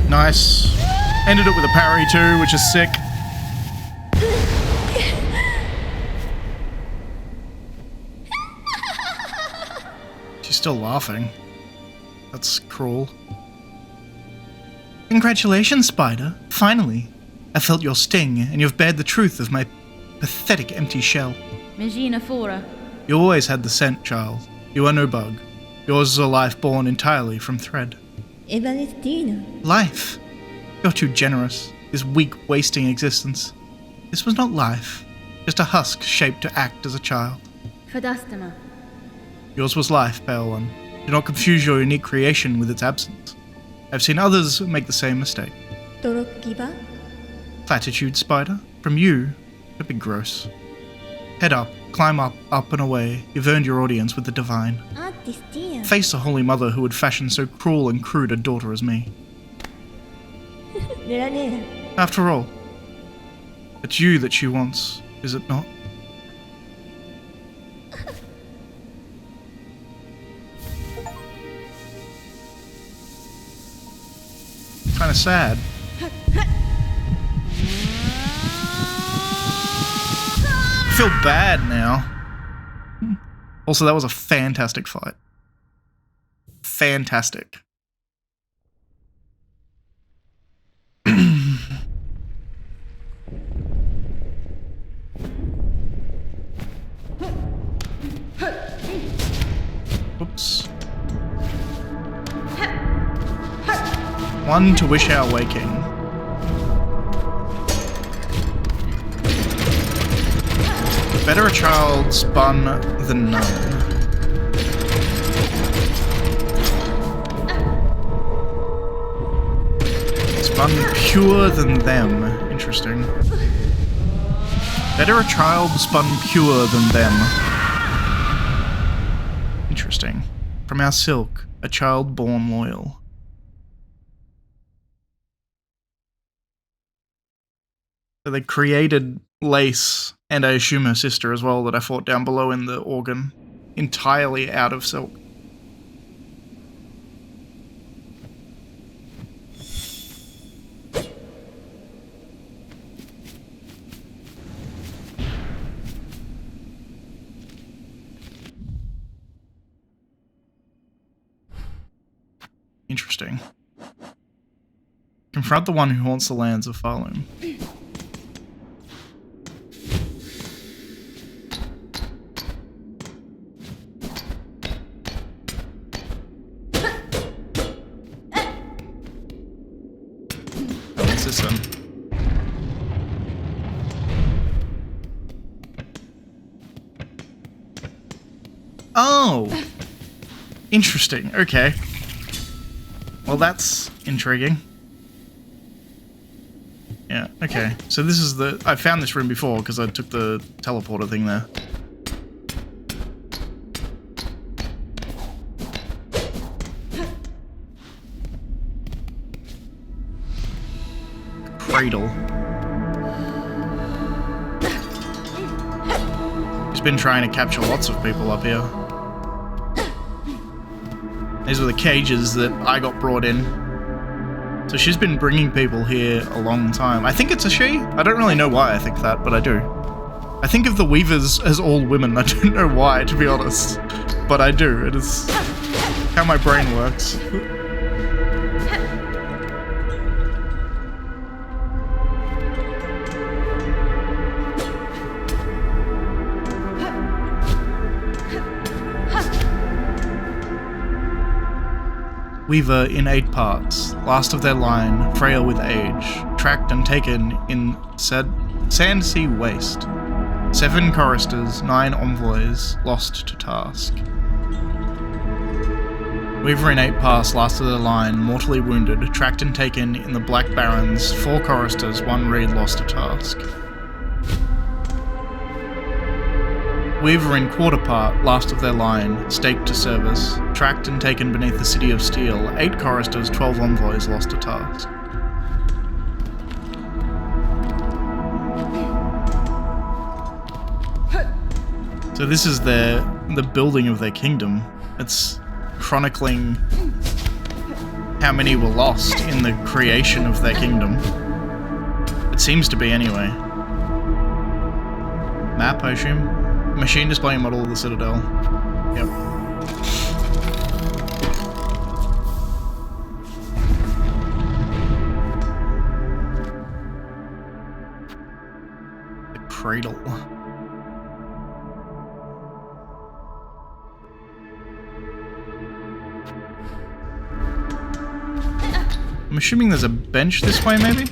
Nice. Ended it with a parry too, which is sick. She's still laughing. That's cruel. Congratulations, Spider. Finally. I felt your sting, and you've bared the truth of my pathetic empty shell. Magina Fora. You always had the scent, child. You are no bug. Yours is a life born entirely from thread. Life. You're too generous. This weak, wasting existence. This was not life. Just a husk shaped to act as a child. Fadastama. Yours was life, Pale One. Do not confuse your unique creation with its absence. I've seen others make the same mistake. Platitude, Spider. From you, don't be gross. Head up, climb up, up and away. You've earned your audience with the divine. Face a holy mother who would fashion so cruel and crude a daughter as me. After all, it's you that she wants, is it not? Kinda sad. I feel bad now. Also, that was a fantastic fight. Fantastic. Oops. One to wish our waking. Better a child spun than none. Spun pure than them. Interesting. Better a child spun pure than them. Interesting. From our silk, a child born loyal. So they created Lace, and I assume her sister as well, that I fought down below in the organ, entirely out of silk. Interesting. Confront the one who haunts the lands of Farloom. What's this then? Oh! Interesting, okay. Well, that's intriguing. Yeah, okay. So this is the... I found this room before because I took the teleporter thing there. Cradle. He's been trying to capture lots of people up here. These were the cages that I got brought in. So she's been bringing people here a long time. I think it's a she. I don't really know why I think that, but I do. I think of the Weavers as all women. I don't know why, to be honest. But I do. It is how my brain works. Weaver in 8 parts, last of their line, frail with age, tracked and taken in Sandsea Waste. 7 choristers, 9 envoys, lost to task. Weaver in 8 parts, last of their line, mortally wounded, tracked and taken in the Black Barrens, 4 choristers, 1 reed, lost to task. Weaver in quarter part, last of their line, staked to service, tracked and taken beneath the city of steel, 8 choristers, 12 envoys, lost to task. So this is the building of their kingdom. It's chronicling how many were lost in the creation of their kingdom. It seems to be anyway. Map, I assume? Machine displaying model of the Citadel. Yep. The cradle. I'm assuming there's a bench this way, maybe?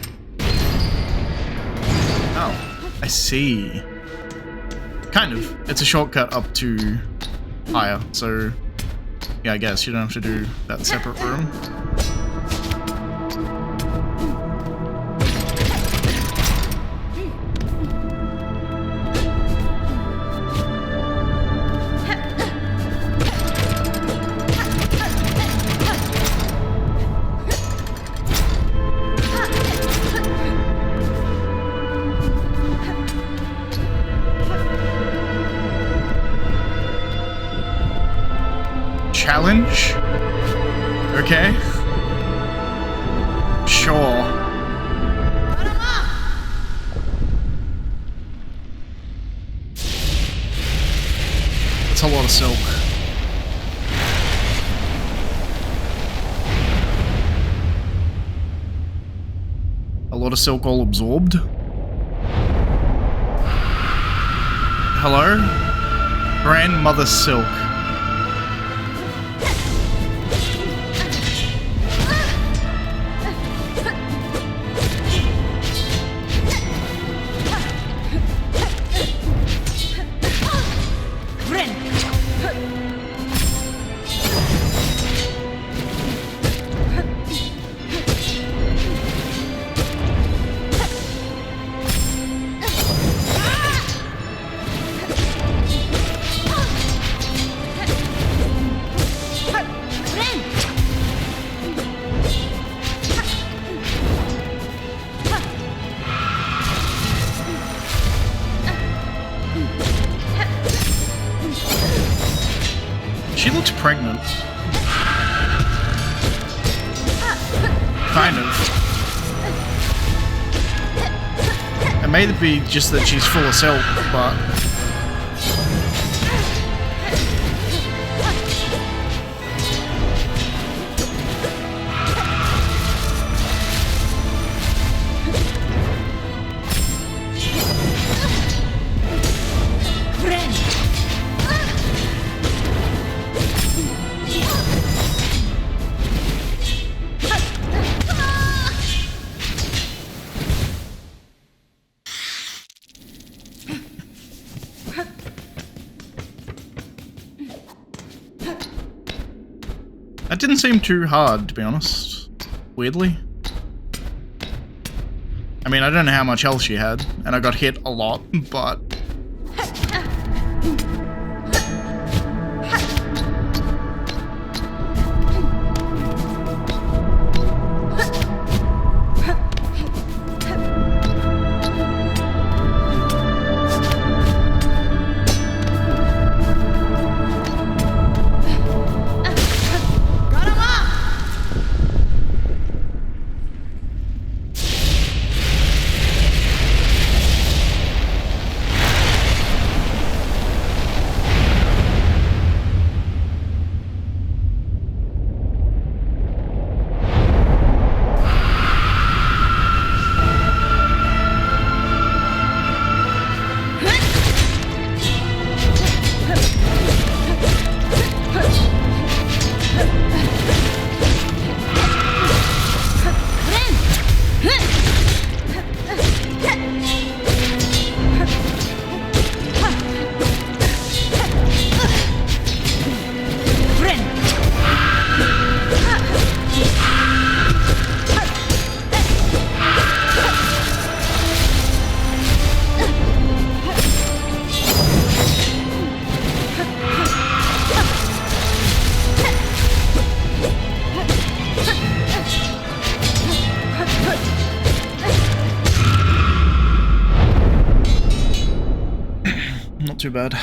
Oh, I see. Kind of. It's a shortcut up to higher, so yeah, I guess you don't have to do that separate room. Challenge? Okay. Sure. That's a lot of silk. A lot of silk all absorbed. Hello? Grandmother Silk. looks pregnant. Kind of. It may be just that she's full of silk, but... That didn't seem too hard, to be honest. Weirdly. I mean, I don't know how much health she had, and I got hit a lot, but... Not too bad.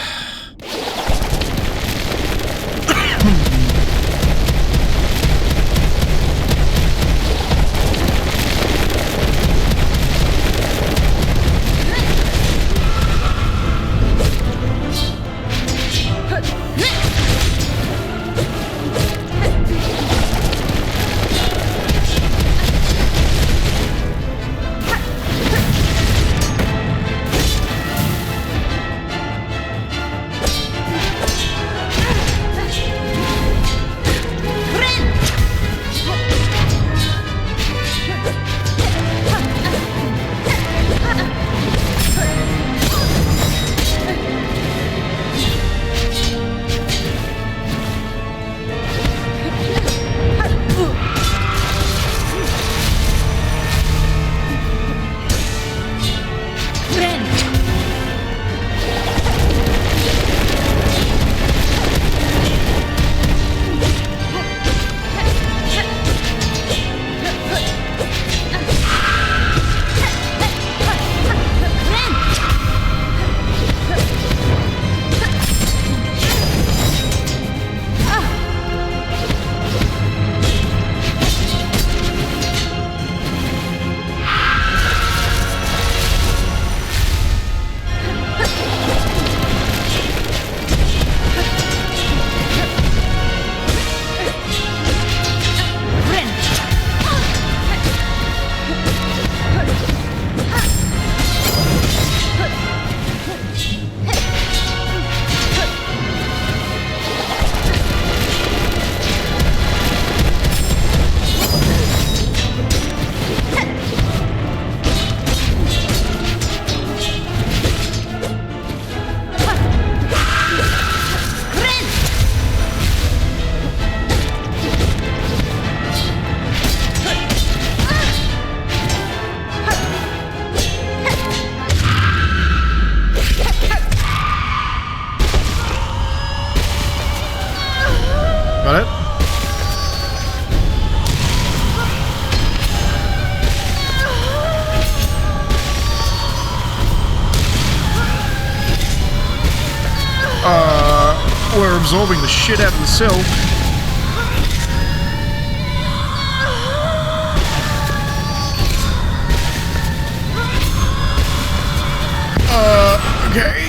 absorbing the shit out of the silk. Okay.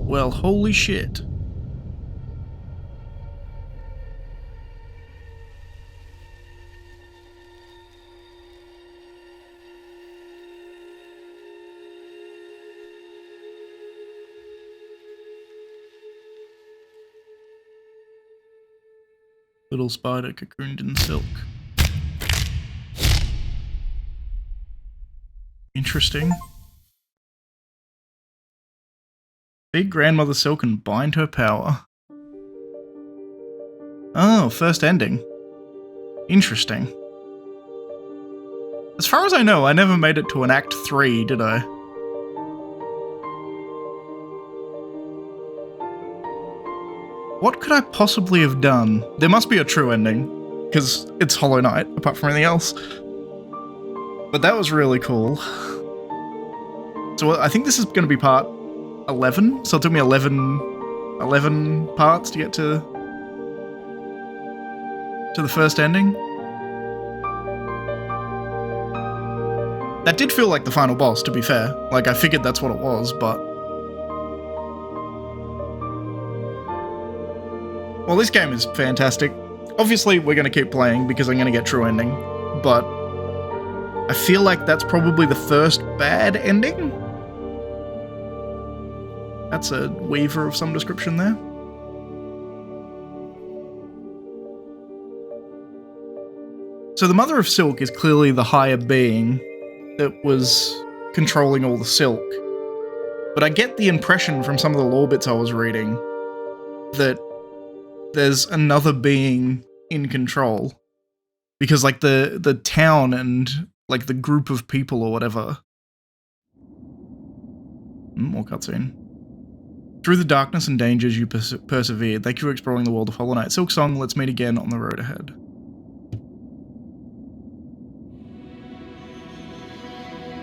Well, holy shit. Little spider cocooned in silk. Interesting. Big grandmother silk and bind her power. Oh, first ending. Interesting. As far as I know, I never made it to an Act 3, did I? What could I possibly have done? There must be a true ending, because it's Hollow Knight, apart from anything else. But that was really cool. So I think this is going to be part 11, so it took me 11 parts to get to the first ending. That did feel like the final boss, to be fair. Like, I figured that's what it was, but... Well, this game is fantastic. Obviously, we're going to keep playing because I'm going to get true ending, but I feel like that's probably the first bad ending. That's a weaver of some description there. So the Mother of Silk is clearly the higher being that was controlling all the silk. But I get the impression from some of the lore bits I was reading that there's another being in control. Because like the town and like the group of people or whatever. More cutscene. Through the darkness and dangers you persevered. Thank you for exploring the world of Hollow Knight. Silksong, let's meet again on the road ahead.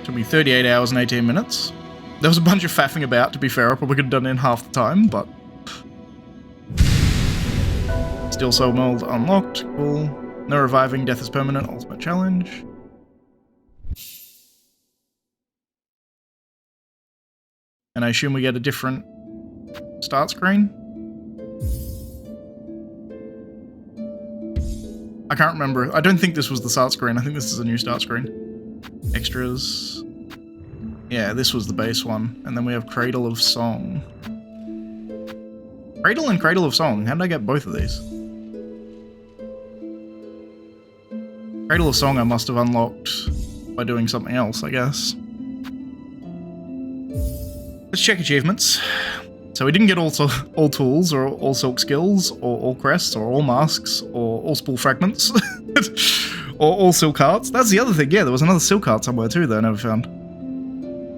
Took me 38 hours and 18 minutes. There was a bunch of faffing about, to be fair. I probably could have done it in half the time, but... Steel Soul Mold unlocked. Cool. No reviving. Death is permanent. Ultimate challenge. And I assume we get a different start screen? I can't remember. I don't think this was the start screen. I think this is a new start screen. Extras. Yeah, this was the base one. And then we have Cradle of Song. Cradle and Cradle of Song. How did I get both of these? Cradle of Song I must have unlocked by doing something else, I guess. Let's check achievements. So we didn't get all tools, or all silk skills, or all crests, or all masks, or all spool fragments, or all silk hearts. That's the other thing, yeah, there was another silk heart somewhere too that I never found.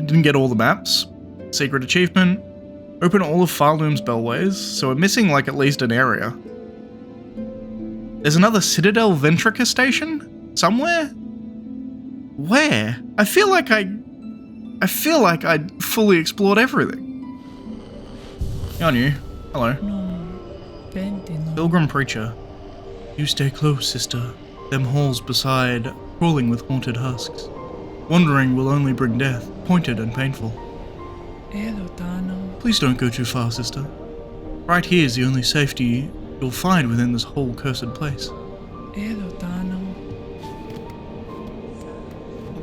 Didn't get all the maps. Secret achievement. Open all of Farloom's bellways, so we're missing like at least an area. There's another Citadel Ventrica station? Somewhere? Where? I feel like I fully explored everything. On you. Hello. Pilgrim Preacher. You stay close, sister. Them halls beside, crawling with haunted husks. Wandering will only bring death, pointed and painful. Please don't go too far, sister. Right here is the only safety you'll find within this whole cursed place.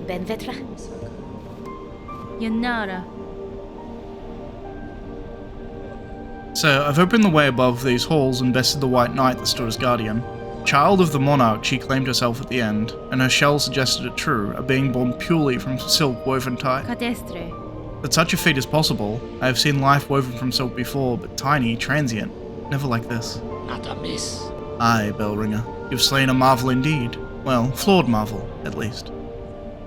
Benvetra. Yanara. So, I've opened the way above these halls and bested the White Knight that stood as guardian. Child of the monarch, she claimed herself at the end, and her shell suggested it true, a being born purely from silk woven tight. Cadestre. That such a feat is possible. I have seen life woven from silk before, but tiny, transient, never like this. Not a miss. Aye, Bellringer, you've slain a marvel indeed. Well, flawed marvel, at least.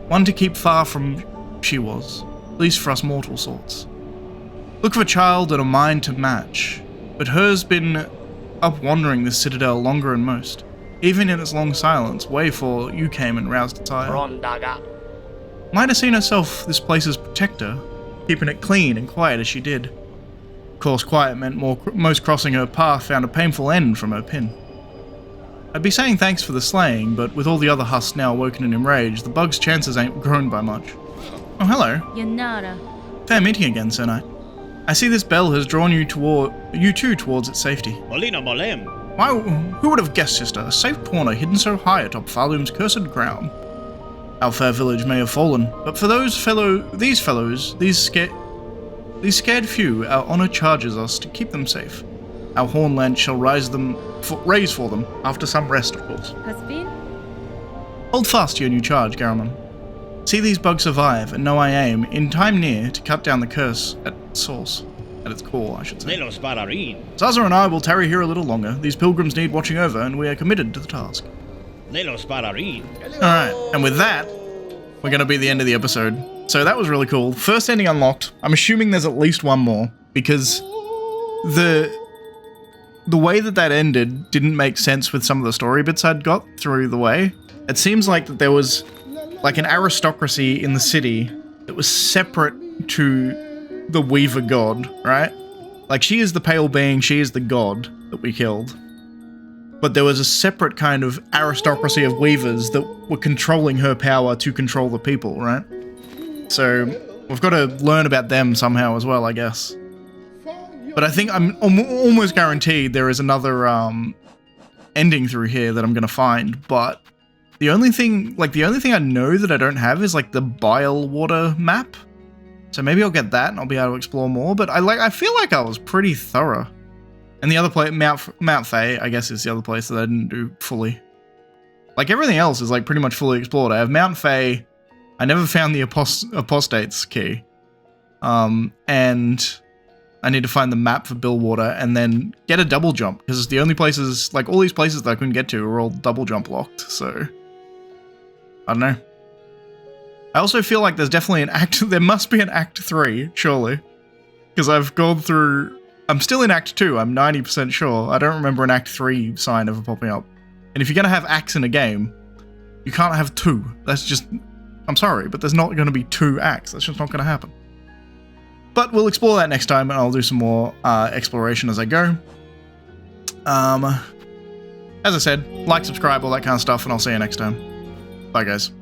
One to keep far from she was, at least for us mortal sorts. Look of a child and a mind to match, but hers been up wandering this citadel longer than most. Even in its long silence, way for you came and roused its ire. Might have seen herself this place's protector, keeping it clean and quiet as she did. Of course, quiet meant most crossing her path found a painful end from her pin. I'd be saying thanks for the slaying, but with all the other husks now awoken and enraged, the bug's chances ain't grown by much. Oh, hello. Yanara. Fair meeting again, Sir Knight. I see this bell has drawn you two towards its safety. Molina Molem. Why, who would have guessed, sister, a safe corner hidden so high atop Falum's cursed crown? Our fair village may have fallen, but for these scared few, our honor charges us to keep them safe. Our hornland shall raise for them, after some rest, of course. Has been? Hold fast to your new charge, Garamon. See these bugs survive, and know I aim, in time near, to cut down the curse at source. At its core, I should say. Nelos Bararin. Zaza and I will tarry here a little longer. These pilgrims need watching over, and we are committed to the task. Nelos Bararin. Alright, and with that, we're going to be the end of the episode. So that was really cool. First ending unlocked. I'm assuming there's at least one more, because the way that ended didn't make sense with some of the story bits I'd got through the way. It seems like that there was like an aristocracy in the city that was separate to the Weaver god, right? Like, she is the pale being, she is the god that we killed. But there was a separate kind of aristocracy of Weavers that were controlling her power to control the people, right? So, we've got to learn about them somehow as well, I guess. But I think I'm almost guaranteed there is another ending through here that I'm going to find, but the only thing I know that I don't have is like the Bile Water map. So maybe I'll get that and I'll be able to explore more, but I feel like I was pretty thorough. And the other place, Mount Fae, I guess, is the other place that I didn't do fully. Like, everything else is like pretty much fully explored. I have Mount Fae. I never found the Apostate's key. And I need to find the map for Billwater and then get a double jump, because the only places, like all these places that I couldn't get to are all double jump locked, so I don't know. I also feel like there's definitely there must be an Act 3, surely, because I've gone through, I'm still in Act 2, I'm 90% sure. I don't remember an Act 3 sign ever popping up. And if you're going to have acts in a game, you can't have 2. That's just, I'm sorry, but there's not going to be 2 acts. That's just not going to happen. But we'll explore that next time, and I'll do some more exploration as I go. As I said, like, subscribe, all that kind of stuff, and I'll see you next time. Bye, guys.